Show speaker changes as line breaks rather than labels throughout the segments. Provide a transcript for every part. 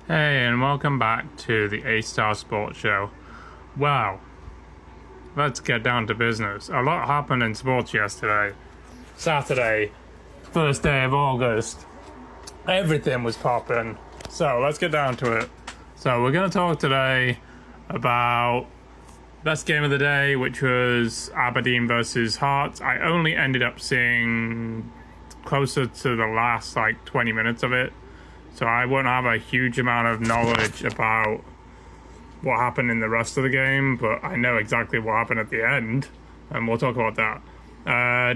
Hey, and welcome back to the A-Star Sports Show. Wow, let's get down to business. A lot happened in sports yesterday. Saturday, first day of August. Everything was popping. So let's get down to it. So we're going to talk today about best game of the day, which was Aberdeen versus Hearts. I only ended up seeing closer to the last 20 minutes of it. So I won't have a huge amount of knowledge about what happened in the rest of the game, but I know exactly what happened at the end, and we'll talk about that.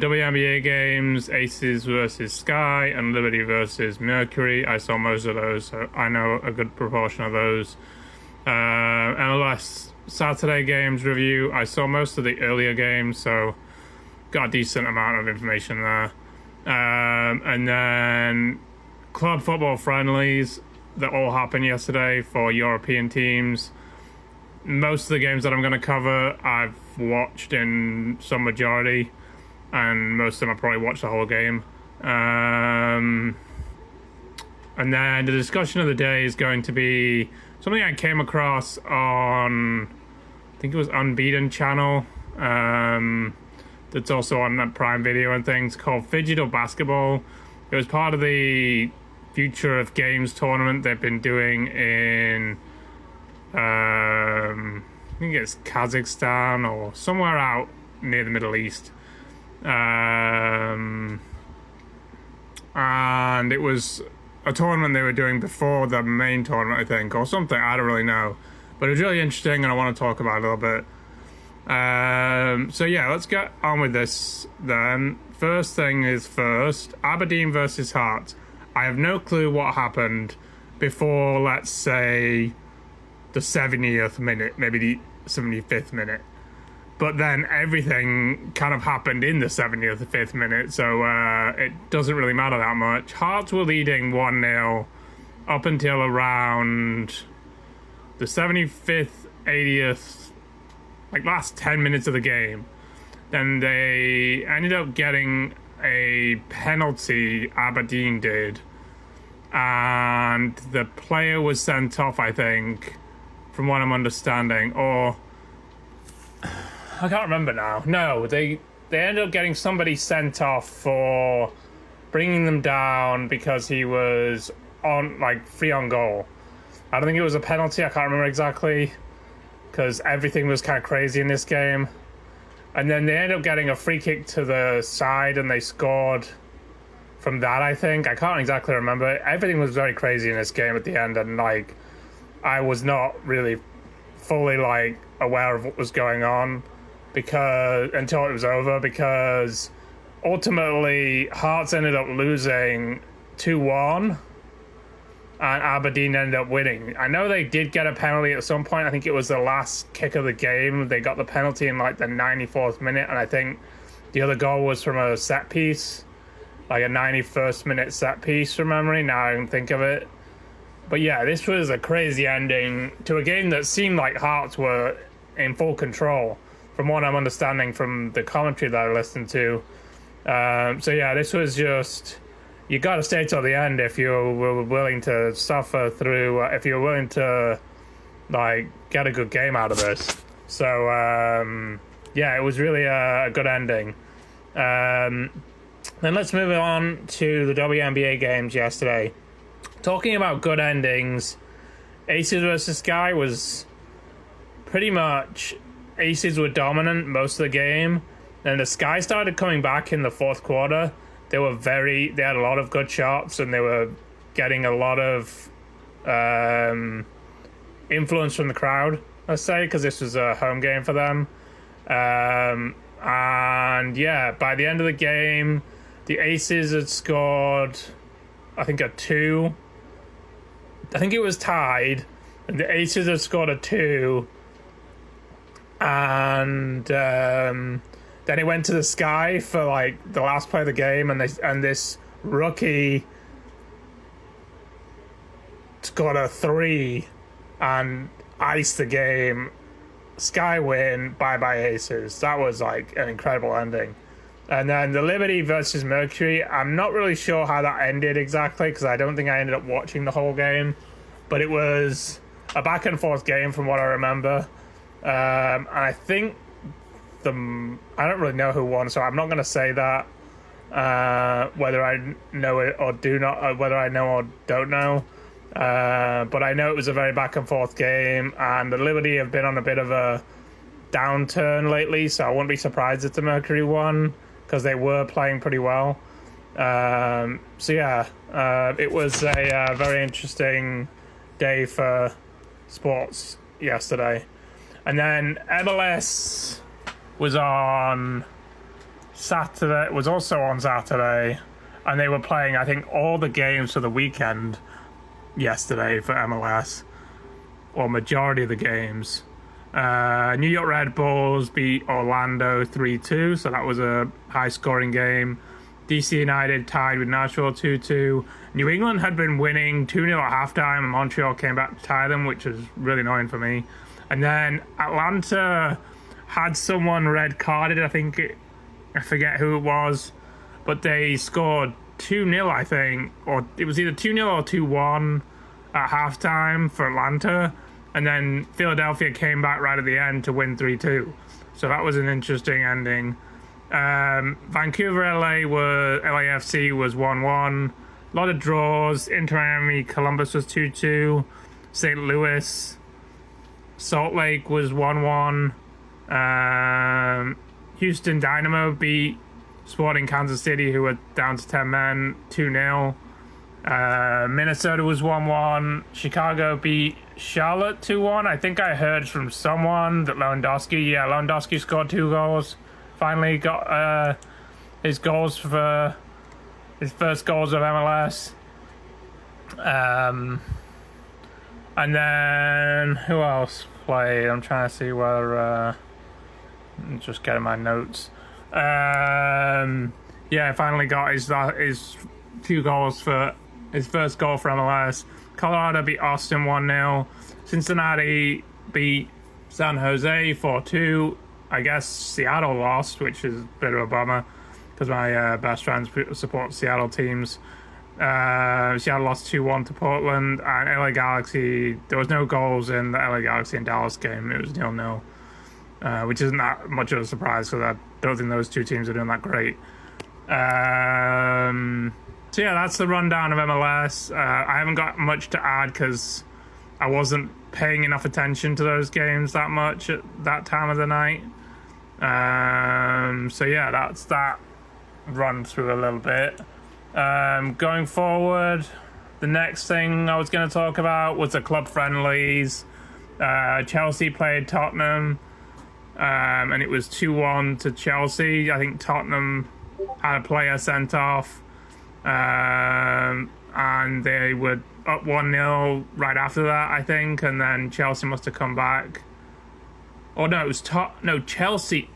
WNBA games, Aces versus Sky, and Liberty versus Mercury. I saw most of those, so I know a good proportion of those. MLS Saturday games review. I saw most of the earlier games, so got a decent amount of information there. And then club football friendlies that all happened yesterday for European teams. Most of the games that I'm going to cover I've watched in some majority, and most of them I probably watched the whole game. And then the discussion of the day is going to be something I came across on, I think it was Unbeaten channel, that's also on that Prime Video and things, called Digital Basketball. It was part of the Future of Games tournament they've been doing in, I think it's Kazakhstan or somewhere out near the Middle East. And it was a tournament they were doing before the main tournament, I think, or something. I don't really know. But it was really interesting, and I want to talk about it a little bit. So yeah, let's get on with this then. First thing is first, Aberdeen versus Hearts. I have no clue what happened before, let's say, the 70th minute, maybe the 75th minute. But then everything kind of happened in the 75th minute, so it doesn't really matter that much. Hearts were leading 1-0 up until around the 75th, 80th, last 10 minutes of the game. Then they ended up getting a penalty, Aberdeen did, and the player was sent off, I think, from what I'm understanding, or I can't remember now. No, they ended up getting somebody sent off for bringing them down because he was on free on goal. I don't think it was a penalty, I can't remember exactly, because everything was kind of crazy in this game. And then they ended up getting a free kick to the side, and they scored from that, I think. I can't exactly remember. Everything was very crazy in this game at the end, and I was not really fully aware of what was going on until it was over, because ultimately Hearts ended up losing 2-1. And Aberdeen ended up winning. I know they did get a penalty at some point. I think it was the last kick of the game. They got the penalty in the 94th minute, and I think the other goal was from a set piece, a 91st minute set piece from memory. Now I can think of it. But yeah, this was a crazy ending to a game that seemed like Hearts were in full control, from what I'm understanding from the commentary that I listened to. So yeah, this was just, you got to stay till the end if you were willing to suffer through, if you're willing to get a good game out of this. So yeah, it was really a good ending. Then let's move on to the WNBA games yesterday. Talking about good endings, Aces versus Sky was pretty much, Aces were dominant most of the game. Then the Sky started coming back in the fourth quarter. They had a lot of good shots, and they were getting a lot of influence from the crowd, let's say, because this was a home game for them. And yeah, by the end of the game, the Aces had scored, I think, a 2. I think it was tied, and the Aces had scored a 2. And then it went to the Sky for the last play of the game, and this rookie scored a 3 and iced the game. Sky win, bye Aces. That was an incredible ending. And then the Liberty versus Mercury, I'm not really sure how that ended exactly, because I don't think I ended up watching the whole game. but it was a back and forth game from what I remember. And I think I don't really know who won, so I'm not going to say that. Whether I know it or do not, whether I know or don't know. But I know it was a very back and forth game, and the Liberty have been on a bit of a downturn lately, so I wouldn't be surprised if the Mercury won, because they were playing pretty well. So yeah, it was a very interesting day for sports yesterday. And then MLS was on Saturday, was also on Saturday, and they were playing, I think, all the games for the weekend yesterday for MLS, or majority of the games. New York Red Bulls beat Orlando 3-2, so that was a high-scoring game. DC United tied with Nashville 2-2. New England had been winning 2-0 at halftime, and Montreal came back to tie them, which was really annoying for me. And then Atlanta had someone red-carded, I forget who it was, but they scored 2-0, I think, or it was either 2-0 or 2-1 at halftime for Atlanta, and then Philadelphia came back right at the end to win 3-2. So that was an interesting ending. Vancouver LAFC was 1-1. A lot of draws. Inter Miami Columbus was 2-2. St. Louis Salt Lake was 1-1. Houston Dynamo beat Sporting Kansas City, who were down to 10 men, 2-0. Minnesota was 1-1. Chicago beat Charlotte 2-1. I think I heard from someone that Lewandowski scored 2 goals. Finally got his goals for his first goals of MLS. And then who else played? I'm trying to see whether I'm just getting my notes. Finally got his 2 goals for his first goal for MLS. Colorado beat Austin 1-0. Cincinnati beat San Jose 4-2. I guess Seattle lost, which is a bit of a bummer, because my best friends support Seattle teams. Seattle lost 2-1 to Portland, and LA Galaxy, there was no goals in the LA Galaxy and Dallas game. It was 0-0, which isn't that much of a surprise, because I don't think those two teams are doing that great. So yeah, that's the rundown of MLS. I haven't got much to add, because I wasn't paying enough attention to those games that much at that time of the night. So yeah, that's that run through a little bit. Going forward, the next thing I was going to talk about was the club friendlies. Chelsea played Tottenham, and it was 2-1 to Chelsea. I think Tottenham had a player sent off, and they were up 1-0 right after that, I think, and then Chelsea must have come back. Oh no, it was Chelsea.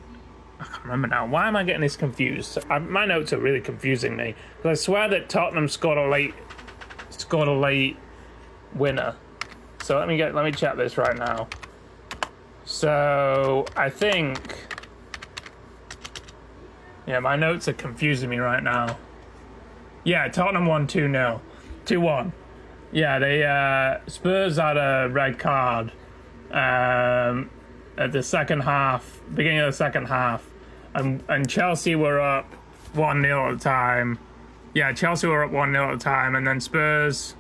I can't remember now. Why am I getting this confused? My notes are really confusing me, because I swear that Tottenham scored a late winner. So let me check this right now. So I think, yeah, my notes are confusing me right now. Yeah, Tottenham won 2-0, 2-1. Yeah, they Spurs had a red card at the second half, beginning of the second half, and Chelsea were up 1-0 at the time. Yeah, Chelsea were up 1-0 at the time, and then Chelsea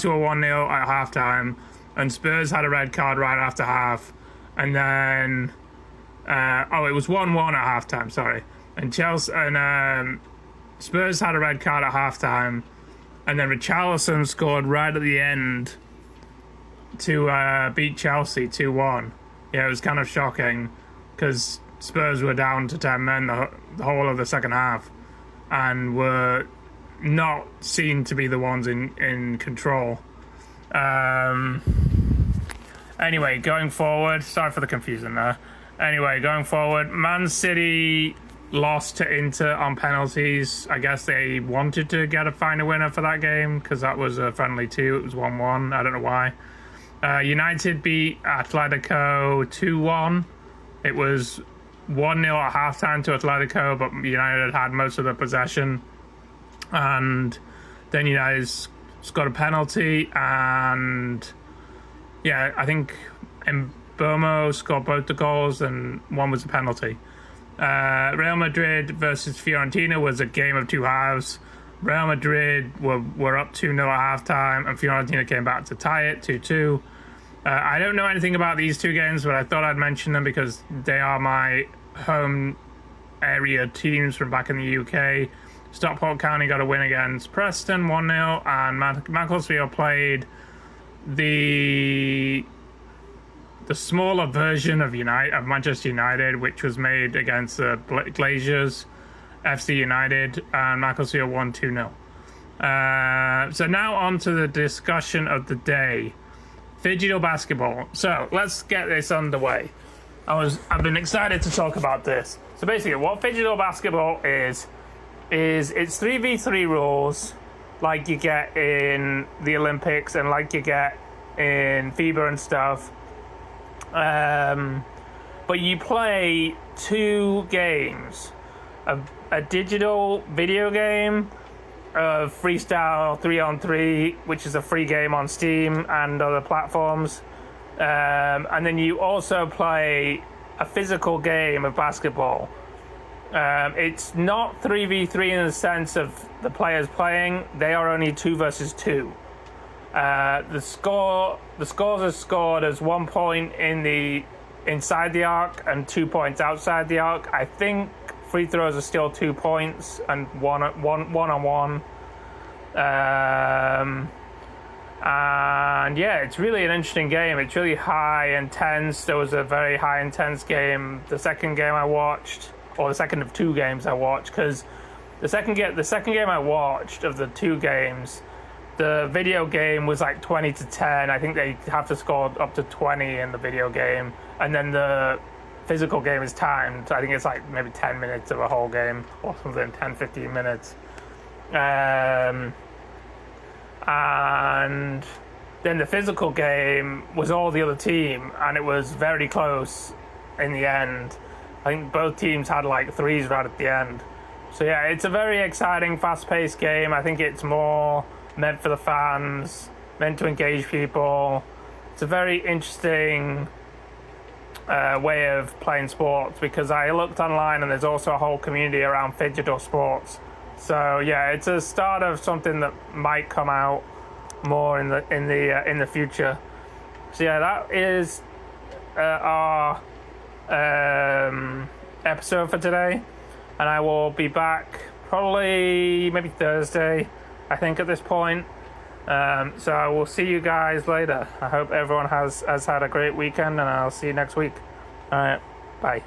were 1-0 at halftime, and Spurs had a red card right after half, and then it was 1-1 at halftime. Sorry, and Spurs had a red card at halftime, and then Richarlison scored right at the end to beat Chelsea 2-1. Yeah, it was kind of shocking, because Spurs were down to 10 men the whole of the second half, and were not seen to be the ones in control. Anyway, going forward, sorry for the confusion there. Anyway, going forward, Man City lost to Inter on penalties. I guess they wanted to find a winner for that game, because that was a friendly too. It was 1-1. I don't know why. United beat Atletico 2-1. It was 1-0 at halftime to Atletico, but United had most of the possession. And then United scored a penalty, and Yeah, I think Mbomo scored both the goals and one was a penalty. Real Madrid versus Fiorentina was a game of two halves. Real Madrid were up 2-0 at halftime, and Fiorentina came back to tie it 2-2. I don't know anything about these two games, but I thought I'd mention them because they are my home area teams from back in the UK. Stockport County got a win against Preston 1-0, and Macclesfield played the smaller version of Manchester United, which was made against the Glaziers, FC United, and Macclesfield won 2-0. So now on to the discussion of the day. Digital basketball. So let's get this underway. I've been excited to talk about this. So basically what digital basketball is it's 3v3 rules like you get in the Olympics and like you get in FIBA and stuff. But you play two games. A digital video game of Freestyle 3-on-3, which is a free game on Steam and other platforms. And then you also play a physical game of basketball. It's not 3v3 in the sense of the players playing. They are only 2 versus 2. The scores are scored as 1 point inside the arc and 2 points outside the arc. I think free throws are still 2 points and one on one. And yeah, it's really an interesting game. It's really high intense. There was a very high intense game. The second game I watched, or the second of 2 games I watched, because the second game I watched of the 2 games, the video game was like 20-10. I think they have to score up to 20 in the video game, and then the physical game is timed. I think it's like maybe 10 minutes of a whole game or something, 10-15 minutes. And then the physical game was all the other team, and it was very close in the end. I think both teams had like threes right at the end. So yeah, it's a very exciting, fast-paced game. I think it's more meant for the fans, meant to engage people. It's a very interesting way of playing sports, because I looked online and there's also a whole community around digital sports. So yeah, it's a start of something that might come out more in the future. So yeah, that is our episode for today, and I will be back probably maybe Thursday, I think, at this point. So I will see you guys later. I hope everyone has had a great weekend, and I'll see you next week. All right, bye.